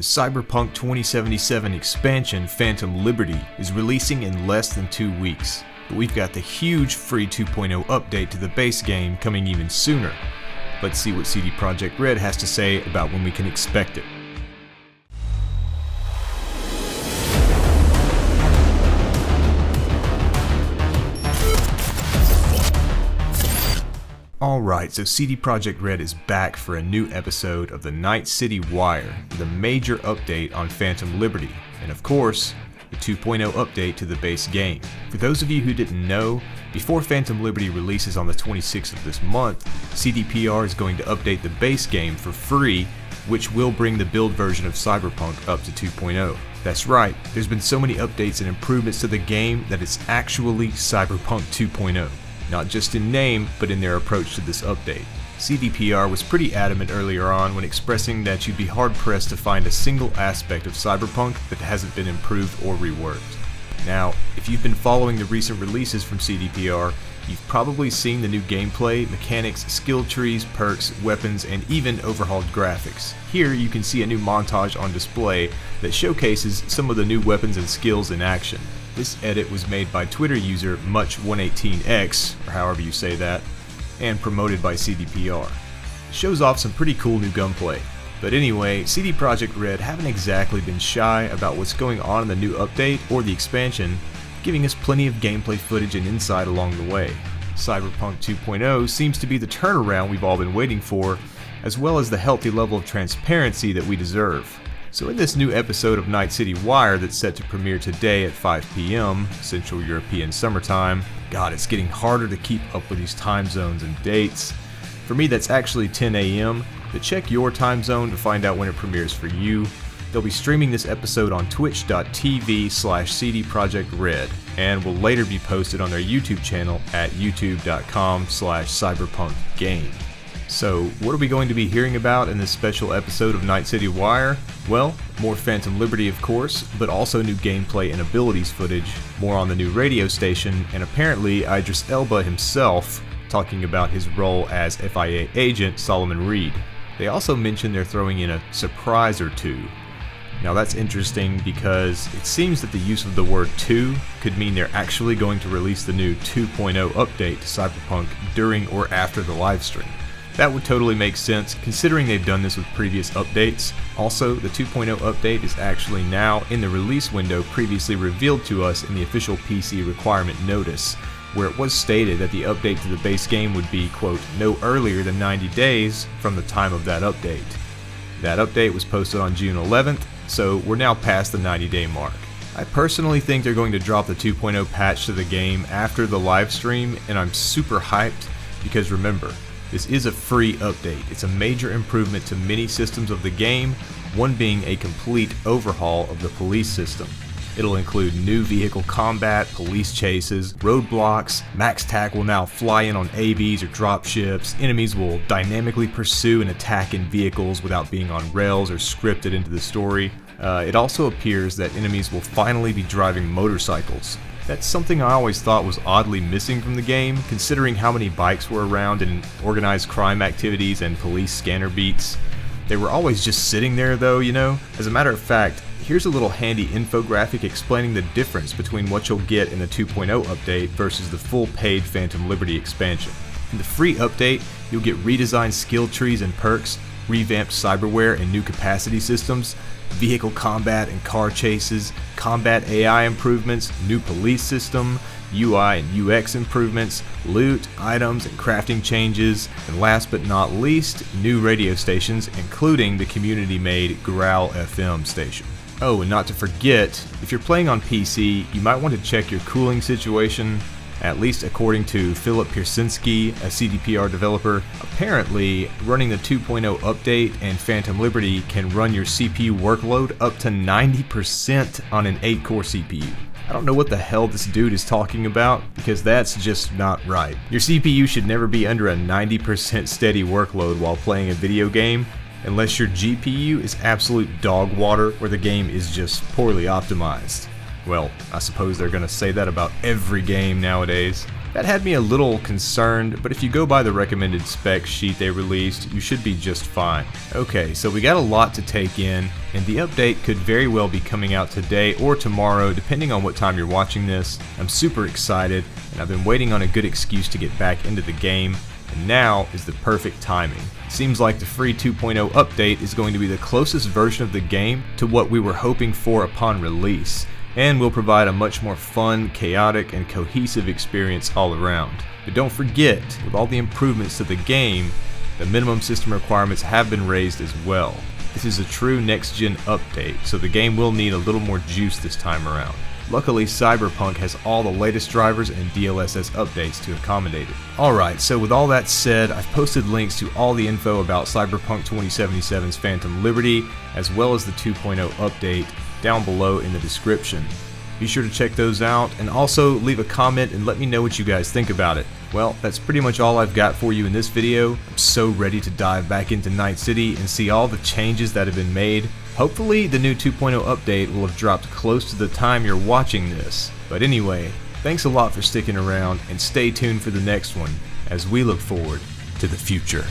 The Cyberpunk 2077 expansion, Phantom Liberty, is releasing in less than 2 weeks, but we've got the huge free 2.0 update to the base game coming even sooner. Let's see what CD Projekt Red has to say about when we can expect it. Alright, so CD Projekt Red is back for a new episode of the Night City Wire, with a major update on Phantom Liberty, and of course, the 2.0 update to the base game. For those of you who didn't know, before Phantom Liberty releases on the 26th of this month, CDPR is going to update the base game for free, which will bring the build version of Cyberpunk up to 2.0. That's right, there's been so many updates and improvements to the game that it's actually Cyberpunk 2.0. Not just in name, but in their approach to this update. CDPR was pretty adamant earlier on when expressing that you'd be hard-pressed to find a single aspect of Cyberpunk that hasn't been improved or reworked. Now, if you've been following the recent releases from CDPR, you've probably seen the new gameplay, mechanics, skill trees, perks, weapons, and even overhauled graphics. Here you can see a new montage on display that showcases some of the new weapons and skills in action. This edit was made by Twitter user Much118x, or however you say that, and promoted by CDPR. It shows off some pretty cool new gunplay. But anyway, CD Projekt Red haven't exactly been shy about what's going on in the new update or the expansion, giving us plenty of gameplay footage and insight along the way. Cyberpunk 2.0 seems to be the turnaround we've all been waiting for, as well as the healthy level of transparency that we deserve. So in this new episode of Night City Wire that's set to premiere today at 5 p.m. Central European Summertime, God, it's getting harder to keep up with these time zones and dates. For me, that's actually 10 a.m., but check your time zone to find out when it premieres for you. They'll be streaming this episode on twitch.tv/cdprojectred, and will later be posted on their YouTube channel at youtube.com/cyberpunkgame. So, what are we going to be hearing about in this special episode of Night City Wire? Well, more Phantom Liberty of course, but also new gameplay and abilities footage, more on the new radio station, and apparently Idris Elba himself talking about his role as FIA agent Solomon Reed. They also mentioned they're throwing in a surprise or two. Now that's interesting because it seems that the use of the word 2 could mean they're actually going to release the new 2.0 update to Cyberpunk during or after the livestream. That would totally make sense considering they've done this with previous updates. Also, the 2.0 update is actually now in the release window previously revealed to us in the official PC requirement notice, where it was stated that the update to the base game would be, quote, no earlier than 90 days from the time of that update. That update was posted on June 11th, so we're now past the 90-day mark. I personally think they're going to drop the 2.0 patch to the game after the live stream, and I'm super hyped because remember, this is a free update. It's a major improvement to many systems of the game, one being a complete overhaul of the police system. It'll include new vehicle combat, police chases, roadblocks, MaxTac will now fly in on AVs or dropships, enemies will dynamically pursue and attack in vehicles without being on rails or scripted into the story. It also appears that enemies will finally be driving motorcycles. That's something I always thought was oddly missing from the game, considering how many bikes were around in organized crime activities and police scanner beats. They were always just sitting there though, you know? As a matter of fact, here's a little handy infographic explaining the difference between what you'll get in the 2.0 update versus the full paid Phantom Liberty expansion. In the free update, you'll get redesigned skill trees and perks, revamped cyberware and new capacity systems, vehicle combat and car chases, combat AI improvements, new police system, UI and UX improvements, loot, items, and crafting changes, and last but not least, new radio stations, including the community-made Growl FM station. Oh, and not to forget, if you're playing on PC, you might want to check your cooling situation. At least according to Philip Piersinski, a CDPR developer, apparently running the 2.0 update and Phantom Liberty can run your CPU workload up to 90% on an 8-core CPU. I don't know what the hell this dude is talking about, because that's just not right. Your CPU should never be under a 90% steady workload while playing a video game, unless your GPU is absolute dog water or the game is just poorly optimized. Well, I suppose they're gonna say that about every game nowadays. That had me a little concerned, but if you go by the recommended spec sheet they released, you should be just fine. Okay, so we got a lot to take in, and the update could very well be coming out today or tomorrow, depending on what time you're watching this. I'm super excited, and I've been waiting on a good excuse to get back into the game, and now is the perfect timing. It seems like the free 2.0 update is going to be the closest version of the game to what we were hoping for upon release, and will provide a much more fun, chaotic, and cohesive experience all around. But don't forget, with all the improvements to the game, the minimum system requirements have been raised as well. This is a true next-gen update, so the game will need a little more juice this time around. Luckily, Cyberpunk has all the latest drivers and DLSS updates to accommodate it. Alright, so with all that said, I've posted links to all the info about Cyberpunk 2077's Phantom Liberty, as well as the 2.0 update, down below in the description. Be sure to check those out, and also leave a comment and let me know what you guys think about it. Well, that's pretty much all I've got for you in this video. I'm so ready to dive back into Night City and see all the changes that have been made. Hopefully the new 2.0 update will have dropped close to the time you're watching this. But anyway, thanks a lot for sticking around, and stay tuned for the next one as we look forward to the future.